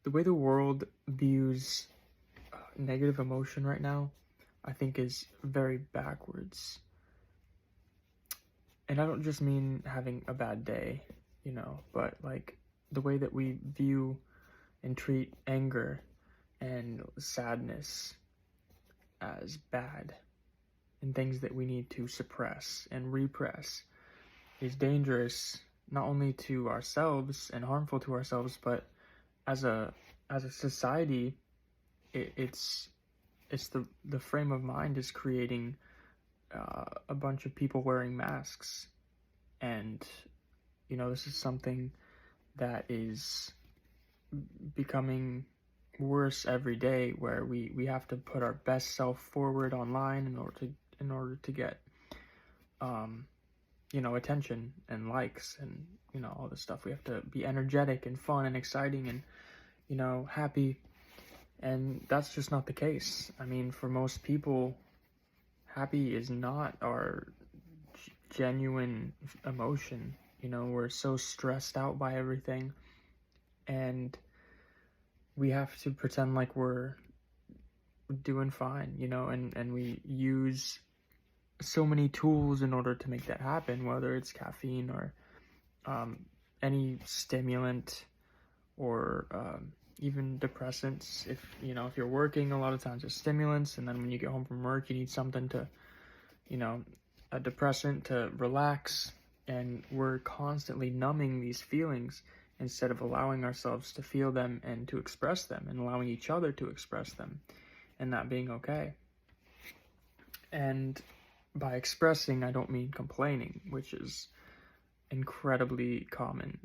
The way the world views negative emotion right now, I think, is very backwards. And I don't just mean having a bad day, but like the way that we view and treat anger and sadness as bad and things that we need to suppress and repress is dangerous, not only to ourselves and harmful to ourselves, but as a society. It's the frame of mind is creating a bunch of people wearing masks, and this is something that is becoming worse every day, where we have to put our best self forward online in order to get attention and likes and all this stuff. We have to be energetic and fun and exciting and happy, and that's just not the case. I mean, for most people, happy is not our genuine emotion. We're so stressed out by everything, and we have to pretend like we're doing fine, and we use so many tools in order to make that happen, whether it's caffeine or any stimulant or even depressants. If you're working, a lot of times it's stimulants, and then when you get home from work, you need something to, a depressant to relax, and we're constantly numbing these feelings instead of allowing ourselves to feel them and to express them, and allowing each other to express them, and that being okay. And by expressing, I don't mean complaining, which is incredibly common.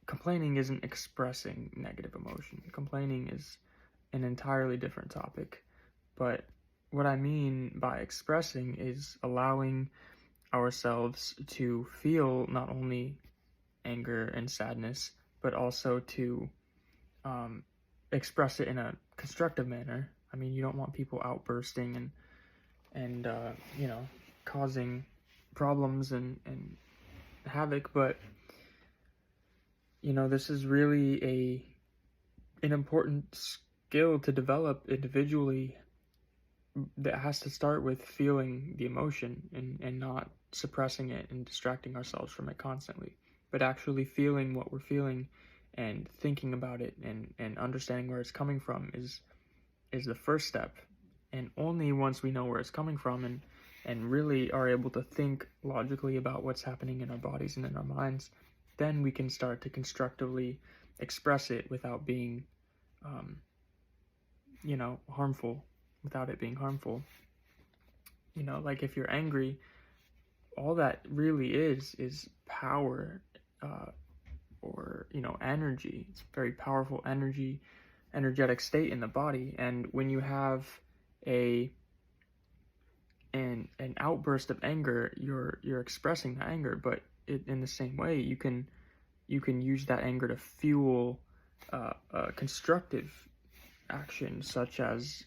Complaining isn't expressing negative emotion. Complaining is an entirely different topic. But what I mean by expressing is allowing ourselves to feel not only anger and sadness, but also to express it in a constructive manner. I mean, you don't want people outbursting and causing problems and havoc, but this is really an important skill to develop individually, that has to start with feeling the emotion and not suppressing it and distracting ourselves from it constantly, but actually feeling what we're feeling and thinking about it and understanding where it's coming from is the first step. And only once we know where it's coming from and really are able to think logically about what's happening in our bodies and in our minds, then we can start to constructively express it without being harmful, without it being harmful. Like if you're angry, all that really is power, or energy. It's a very powerful energetic state in the body. And when you have an outburst of anger, you're expressing the anger, but in the same way, you can use that anger to fuel constructive action, such as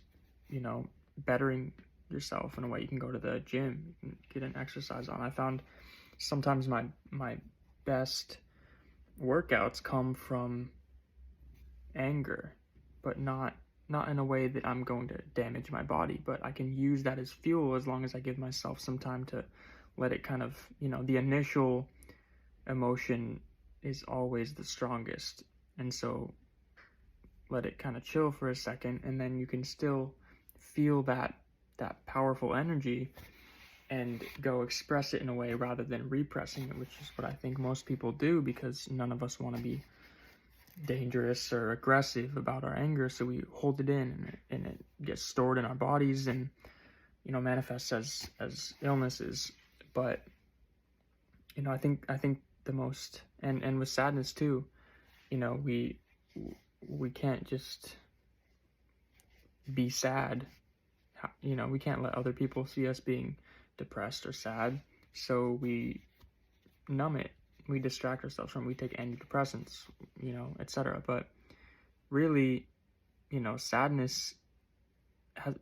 bettering yourself in a way. You can go to the gym, you can get an exercise on. I found sometimes my best workouts come from anger, but not in a way that I'm going to damage my body, but I can use that as fuel as long as I give myself some time to let it kind of, the initial emotion is always the strongest, and so let it kind of chill for a second, and then you can still feel that powerful energy and go express it in a way rather than repressing it, which is what I think most people do, because none of us want to be dangerous or aggressive about our anger, so we hold it in, and it gets stored in our bodies and manifests as illnesses. But I think the most, and with sadness too, we can't just be sad. We can't let other people see us being depressed or sad, so we numb it, we distract ourselves from it, we take antidepressants, etc. But really, sadness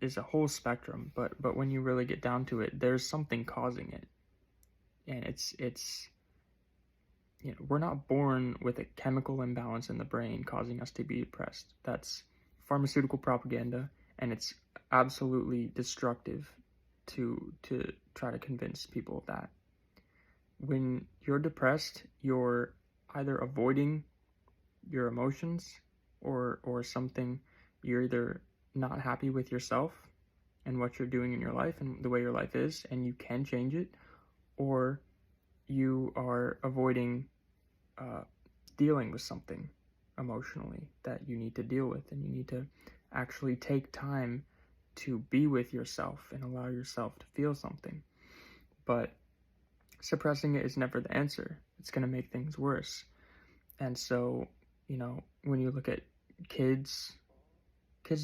is a whole spectrum, but when you really get down to it, there's something causing it, and it's we're not born with a chemical imbalance in the brain causing us to be depressed. That's pharmaceutical propaganda, and it's absolutely destructive to try to convince people of that. When you're depressed, you're either avoiding your emotions or something. You're either not happy with yourself and what you're doing in your life and the way your life is, and you can change it, or you are avoiding dealing with something emotionally that you need to deal with, and you need to actually take time to be with yourself and allow yourself to feel something. But suppressing it is never the answer. It's going to make things worse. And so, when you look at kids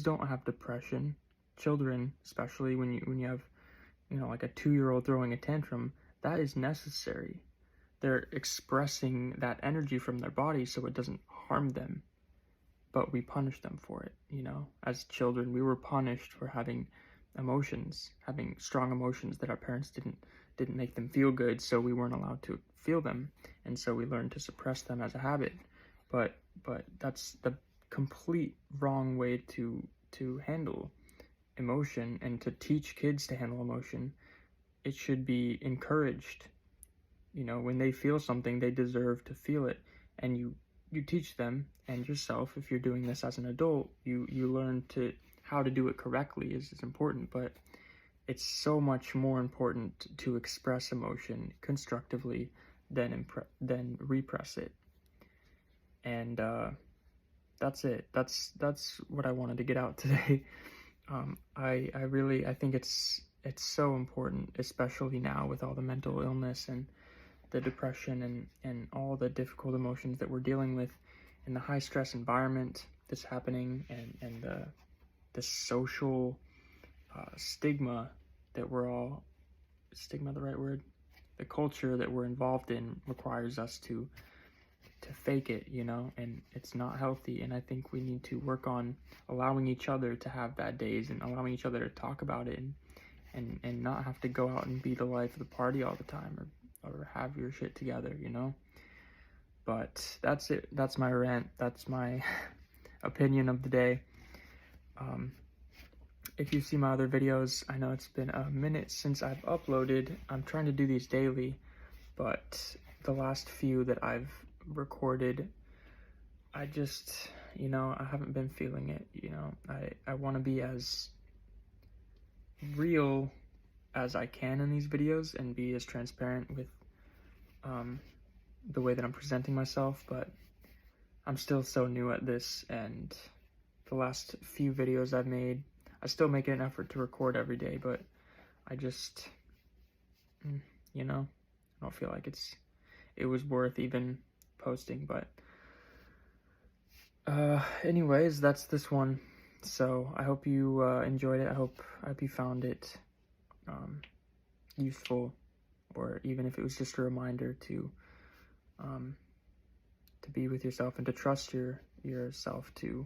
don't have depression. Children, especially when you have, like a 2-year-old throwing a tantrum, that is necessary. They're expressing that energy from their body so it doesn't harm them, but we punish them for it. As children, we were punished for having emotions, having strong emotions that our parents didn't make them feel good, so we weren't allowed to feel them, and so we learned to suppress them as a habit. But that's the complete wrong way to handle emotion and to teach kids to handle emotion. It should be encouraged. When they feel something, they deserve to feel it, and you teach them, and yourself, if you're doing this as an adult, you learn how to do it correctly is important. But it's so much more important to express emotion constructively than repress it. And that's it. That's what I wanted to get out today. I think it's so important, especially now with all the mental illness and the depression and all the difficult emotions that we're dealing with in the high stress environment that's happening, and the social stigma that stigma the right word? The culture that we're involved in requires us to fake it, and it's not healthy. And I think we need to work on allowing each other to have bad days and allowing each other to talk about it and not have to go out and be the life of the party all the time or have your shit together, But that's it. That's my rant. That's my opinion of the day. If you see my other videos, I know it's been a minute since I've uploaded. I'm trying to do these daily, but the last few that I've recorded, I just, I haven't been feeling it. I want to be as real as I can in these videos and be as transparent with the way that I'm presenting myself, but I'm still so new at this, and the last few videos I've made, I still make an effort to record every day, but I just, I don't feel like it was worth even posting. But anyways, that's this one. So I hope you enjoyed it. I hope you found it useful, or even if it was just a reminder to be with yourself and to trust yourself to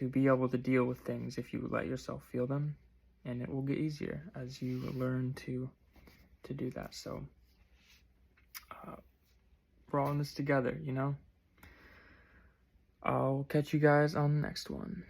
be able to deal with things if you let yourself feel them, and it will get easier as you learn to do that. So we're all in this together, I'll catch you guys on the next one.